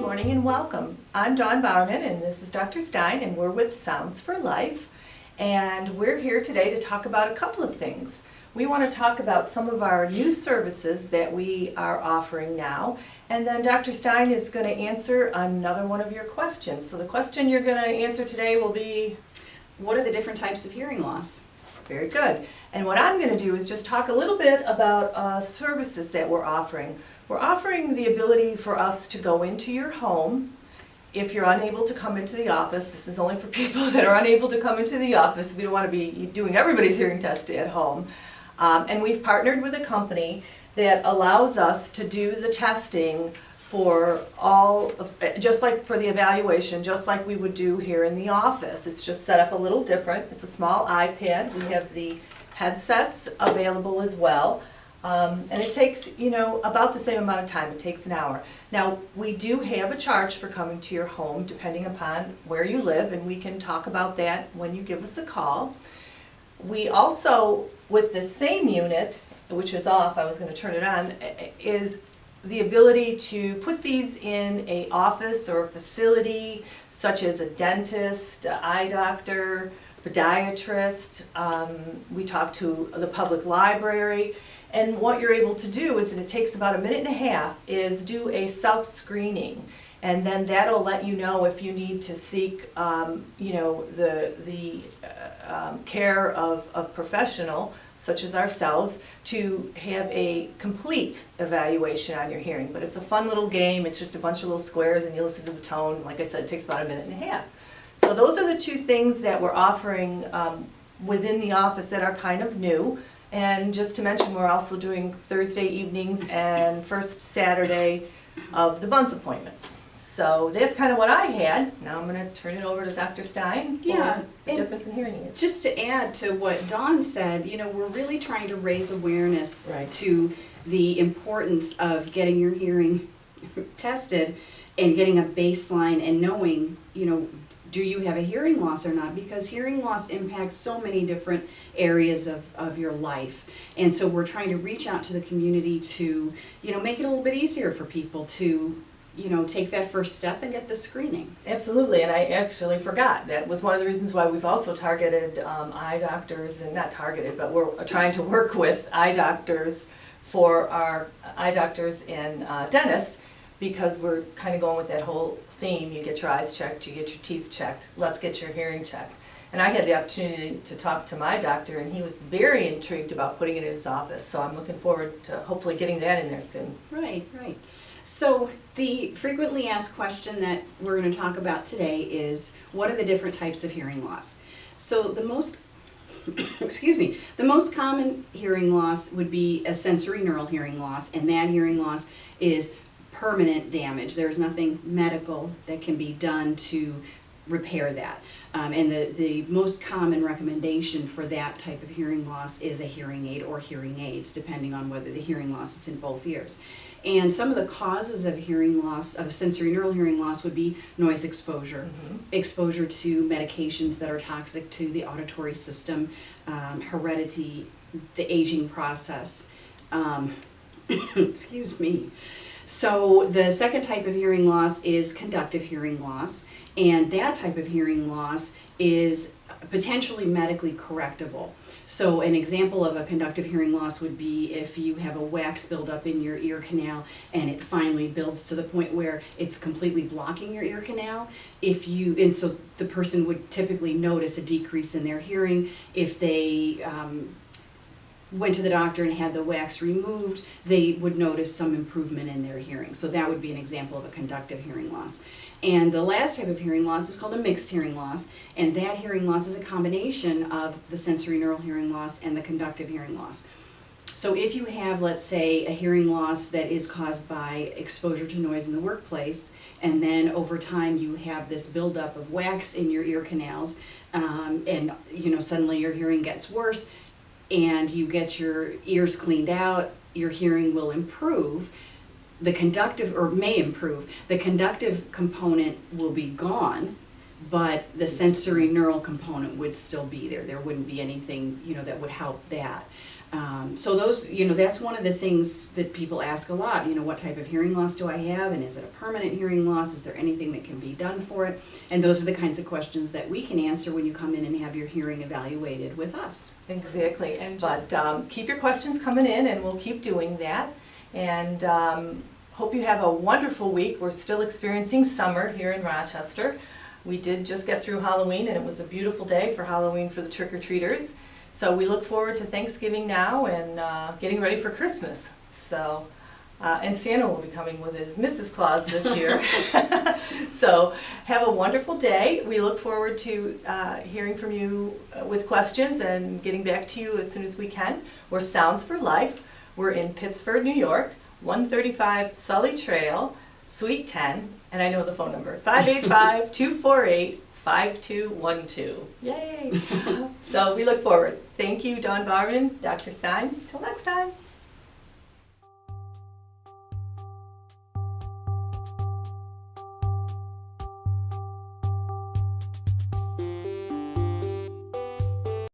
morning and welcome. I'm Dawn Bowerman and this is Dr. Stein and we're with Sounds for Life, and we're here today to talk about a couple of things. We want to talk about some of our new services that we are offering now, and then Dr. Stein is going to answer another one of your questions. So the question you're going to answer today will be, what are the different types of hearing loss? very good. And what I'm going to do is just talk a little bit about services that we're offering. We're offering the ability for us to go into your home. If you're unable to come into the office, this is only for people that are unable to come into the office. We don't want to be doing everybody's hearing test at home. And we've partnered with a company that allows us to do the testing for all, just like for the evaluation, just like we would do here in the office. It's just set up a little different. It's a small iPad. We have the headsets available as well. And it takes, about the same amount of time. It takes an hour. Now, we do have a charge for coming to your home, depending upon where you live, and we can talk about that when you give us a call. We also, with the same unit, which is off, I was going to turn it on, is the ability to put these in an office or a facility, such as a dentist, an eye doctor, podiatrist. We talk to the public library. And what you're able to do is, and it takes about a minute and a half, is do a self-screening. And then that'll let you know if you need to seek, the care of a professional, such as ourselves, to have a complete evaluation on your hearing. But it's a fun little game. It's just a bunch of little squares, and you listen to the tone. Like I said, it takes about a minute and a half. So those are the two things that we're offering within the office that are kind of new. And just to mention, we're also doing Thursday evenings and first Saturday of the month appointments. So that's kind of what I had. Now I'm going to turn it over to Dr. Stein for the difference in hearing aids. Just to add to what Dawn said, we're really trying to raise awareness to the importance of getting your hearing tested and getting a baseline and knowing, do you have a hearing loss or not? Because hearing loss impacts so many different areas of your life. And so we're trying to reach out to the community to, make it a little bit easier for people to, take that first step and get the screening. Absolutely, and I actually forgot. That was one of the reasons why we've also targeted eye doctors, and not targeted, but we're trying to work with eye doctors for our eye doctors and dentists, because we're kind of going with that whole theme. You get your eyes checked, you get your teeth checked, let's get your hearing checked. And I had the opportunity to talk to my doctor, and he was very intrigued about putting it in his office, so I'm looking forward to hopefully getting that in there soon. Right. So the frequently asked question that we're going to talk about today is, what are the different types of hearing loss? So the most the most common hearing loss would be a sensory neural hearing loss, and that hearing loss is permanent damage. There's nothing medical that can be done to repair that. And the most common recommendation for that type of hearing loss is a hearing aid or hearing aids, depending on whether the hearing loss is in both ears. And some of the causes of hearing loss, of sensory neural hearing loss, would be noise exposure, exposure to medications that are toxic to the auditory system, heredity, the aging process. Excuse me. So the second type of hearing loss is conductive hearing loss, and that type of hearing loss is potentially medically correctable. So an example of a conductive hearing loss would be if you have a wax buildup in your ear canal and it finally builds to the point where it's completely blocking your ear canal. And so the person would typically notice a decrease in their hearing. If they went to the doctor and had the wax removed, they would notice some improvement in their hearing. So that would be an example of a conductive hearing loss. And the last type of hearing loss is called a mixed hearing loss, and that hearing loss is a combination of the sensory neural hearing loss and the conductive hearing loss. So if you have, let's say, a hearing loss that is caused by exposure to noise in the workplace, and then over time you have this buildup of wax in your ear canals, and suddenly your hearing gets worse, and you get your ears cleaned out, your hearing will improve. The conductive, or may improve, the conductive component will be gone, but the sensory neural component would still be there. There wouldn't be anything, that would help that. So those, that's one of the things that people ask a lot, what type of hearing loss do I have, and is it a permanent hearing loss? Is there anything that can be done for it? And those are the kinds of questions that we can answer when you come in and have your hearing evaluated with us. Exactly, but keep your questions coming in and we'll keep doing that. And hope you have a wonderful week. We're still experiencing summer here in Rochester. We did just get through Halloween and it was a beautiful day for Halloween for the trick-or-treaters. So we look forward to Thanksgiving now and getting ready for Christmas. So, and Santa will be coming with his Mrs. Claus this year. So have a wonderful day. We look forward to hearing from you with questions and getting back to you as soon as we can. We're Sounds for Life. We're in Pittsford, New York, 135 Sully Trail, Suite 10, and I know the phone number, 585-248-5212. Yay! So we look forward. Thank you, Dawn Barman, Dr. Stein. Till next time.